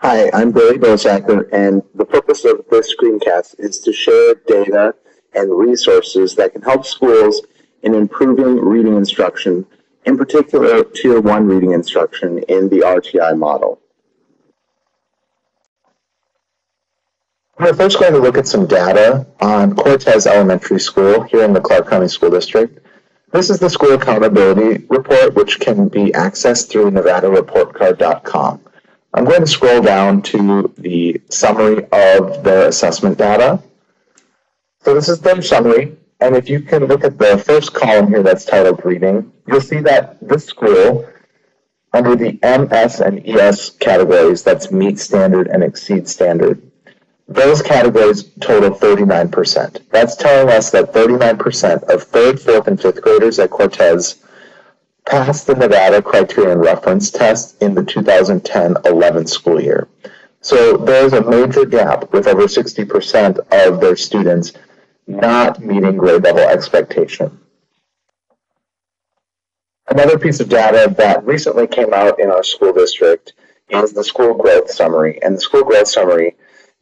Hi, I'm Bosacker, and the purpose of this screencast is to share data and resources that can help schools in improving reading instruction, in particular Tier 1 reading instruction in the RTI model. We're first going to look at some data on Cortez Elementary School here in the Clark County School District. This is the School Accountability Report, which can be accessed through NevadaReportCard.com. I'm going to scroll down to the summary of the assessment data. So this is their summary, and if you can look at the first column here that's titled Reading, you'll see that this school, under the MS and ES categories, that's meet standard and exceed standard, those categories total 39%. That's telling us that 39% of 3rd, 4th, and 5th graders at Cortez passed the Nevada Criterion Reference Test in the 2010-11 school year. So there's a major gap with over 60% of their students not meeting grade level expectation. Another piece of data that recently came out in our school district is the school growth summary. And the school growth summary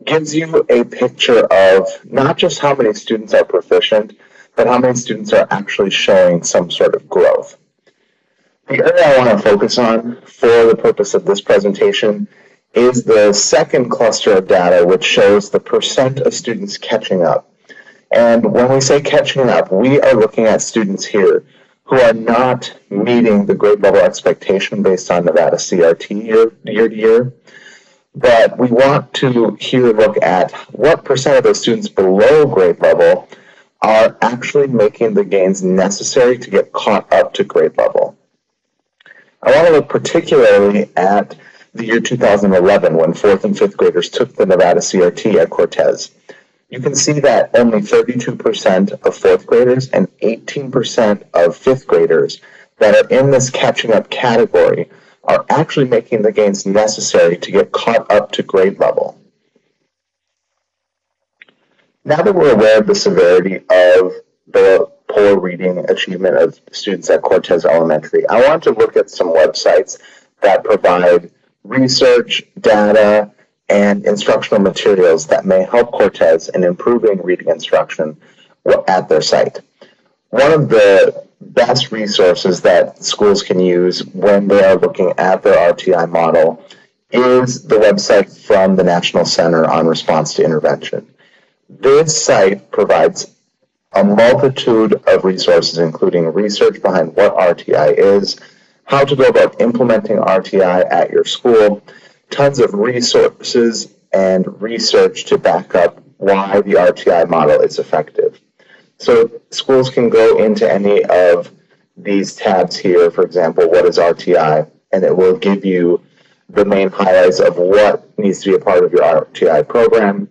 gives you a picture of not just how many students are proficient, but how many students are actually showing some sort of growth. The area I want to focus on for the purpose of this presentation is the second cluster of data, which shows the percent of students catching up. And when we say catching up, we are looking at students here who are not meeting the grade level expectation based on Nevada CRT year to year. But we want to here look at what percent of those students below grade level are actually making the gains necessary to get caught up to grade level. I want to look particularly at the year 2011 when 4th and 5th graders took the Nevada CRT at Cortez. You can see that only 32% of 4th graders and 18% of 5th graders that are in this catching up category are actually making the gains necessary to get caught up to grade level. Now that we're aware of the severity of the poor reading achievement of students at Cortez Elementary, I want to look at some websites that provide research, data, and instructional materials that may help Cortez in improving reading instruction at their site. One of the best resources that schools can use when they are looking at their RTI model is the website from the National Center on Response to Intervention. This site provides a multitude of resources, including research behind what RTI is, how to go about implementing RTI at your school, tons of resources and research to back up why the RTI model is effective. So schools can go into any of these tabs here, for example, what is RTI, and it will give you the main highlights of what needs to be a part of your RTI program,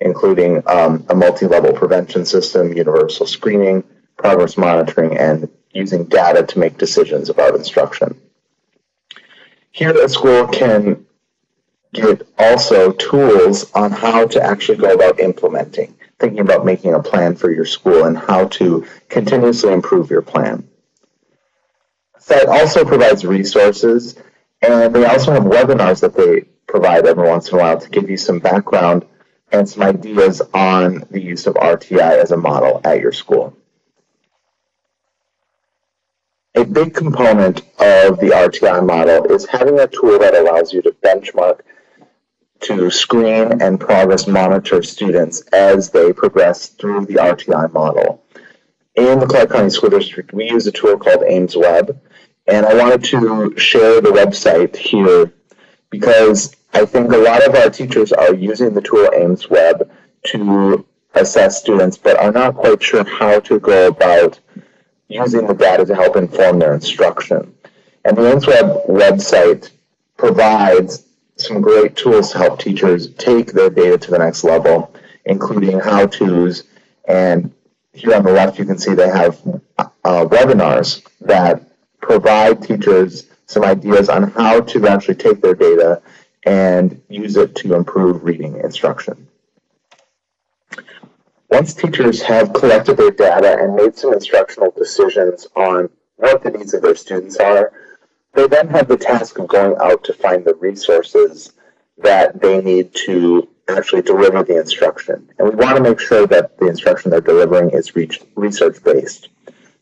including a multi-level prevention system, universal screening, progress monitoring, and using data to make decisions about instruction. Here, a school can get also tools on how to actually go about implementing, thinking about making a plan for your school and how to continuously improve your plan. The site also provides resources, and they also have webinars that they provide every once in a while to give you some background and some ideas on the use of RTI as a model at your school. A big component of the RTI model is having a tool that allows you to benchmark, to screen and progress monitor students as they progress through the RTI model. In the Clark County School District, we use a tool called Ames Web, and I wanted to share the website here because I think a lot of our teachers are using the tool Ames Web to assess students, but are not quite sure how to go about using the data to help inform their instruction. And the Ames Web website provides some great tools to help teachers take their data to the next level, including how-tos. And here on the left, you can see they have webinars that provide teachers some ideas on how to actually take their data and use it to improve reading instruction. Once teachers have collected their data and made some instructional decisions on what the needs of their students are, they then have the task of going out to find the resources that they need to actually deliver the instruction. And we want to make sure that the instruction they're delivering is research-based.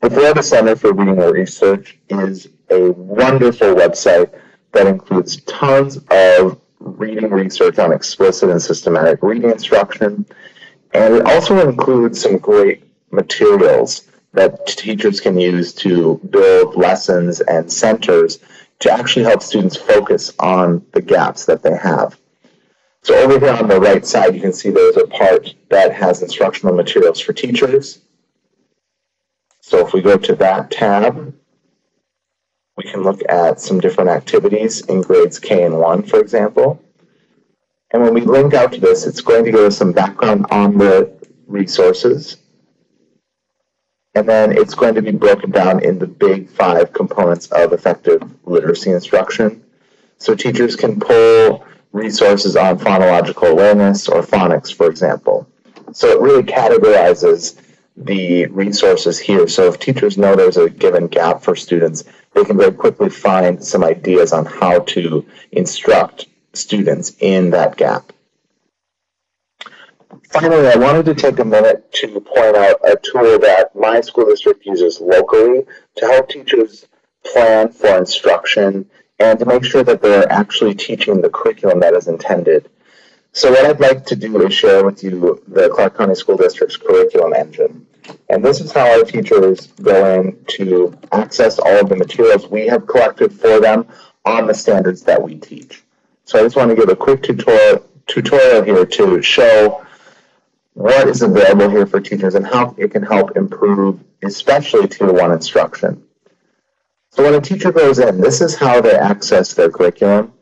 The Florida Center for Reading and Research is a wonderful website that includes tons of reading research on explicit and systematic reading instruction. And it also includes some great materials that teachers can use to build lessons and centers to actually help students focus on the gaps that they have. So over here on the right side, you can see there's a part that has instructional materials for teachers. So if we go to that tab, we can look at some different activities in grades K and 1, for example. And when we link out to this, it's going to give us some background on the resources. And then it's going to be broken down into big 5 components of effective literacy instruction. So teachers can pull resources on phonological awareness or phonics, for example. So it really categorizes the resources here. So if teachers know there's a given gap for students, they can very quickly find some ideas on how to instruct students in that gap. Finally, I wanted to take a minute to point out a tool that my school district uses locally to help teachers plan for instruction and to make sure that they're actually teaching the curriculum that is intended. So what I'd like to do is share with you the Clark County School District's curriculum engine. And this is how our teachers go in to access all of the materials we have collected for them on the standards that we teach. So I just want to give a quick tutorial here to show what is available here for teachers and how it can help improve, especially Tier 1 instruction. So when a teacher goes in, this is how they access their curriculum.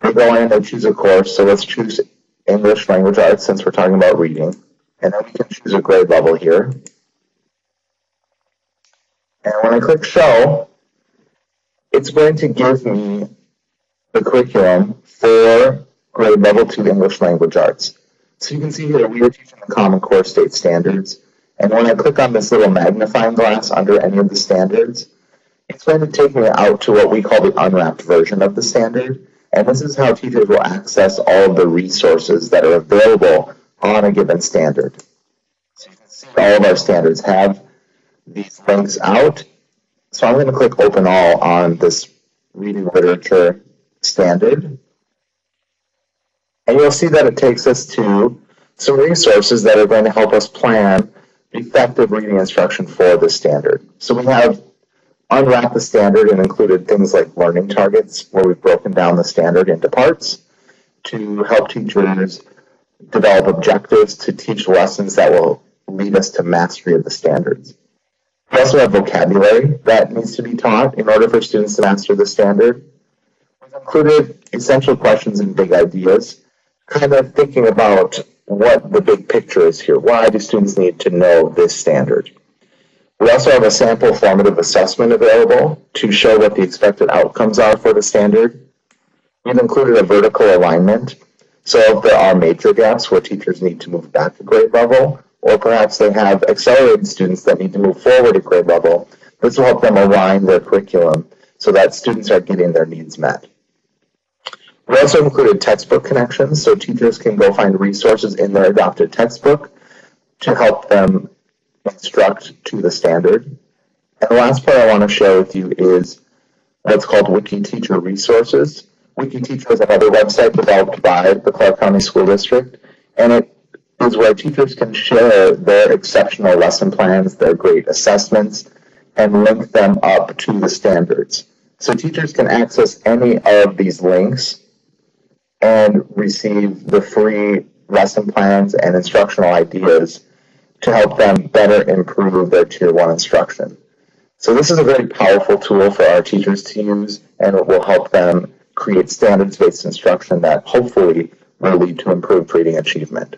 They go in, they choose a course, so let's choose English Language Arts since we're talking about reading. And then we can choose a grade level here. And when I click Show, it's going to give me the curriculum for grade level 2 English Language Arts. So you can see here we are teaching the Common Core State Standards. And when I click on this little magnifying glass under any of the standards, it's going to take me out to what we call the unwrapped version of the standard. And this is how teachers will access all of the resources that are available on a given standard. So you can see all of our standards have these links out. So I'm going to click Open All on this reading literature standard. And you'll see that it takes us to some resources that are going to help us plan effective reading instruction for the standard. So we have unwrapped the standard and included things like learning targets, where we've broken down the standard into parts to help teachers develop objectives to teach lessons that will lead us to mastery of the standards. We also have vocabulary that needs to be taught in order for students to master the standard. We've included essential questions and big ideas, kind of thinking about what the big picture is here. Why do students need to know this standard? We also have a sample formative assessment available to show what the expected outcomes are for the standard. We've included a vertical alignment. So if there are major gaps where teachers need to move back to grade level, or perhaps they have accelerated students that need to move forward to grade level, this will help them align their curriculum so that students are getting their needs met. We also included textbook connections, so teachers can go find resources in their adopted textbook to help them instruct to the standard. And the last part I want to share with you is what's called Wiki Teacher Resources. Wiki Teacher is another website developed by the Clark County School District, and it is where teachers can share their exceptional lesson plans, their great assessments, and link them up to the standards. So teachers can access any of these links and receive the free lesson plans and instructional ideas to help them better improve their Tier 1 instruction. So this is a very powerful tool for our teachers to use, and it will help them create standards-based instruction that hopefully will lead to improved reading achievement.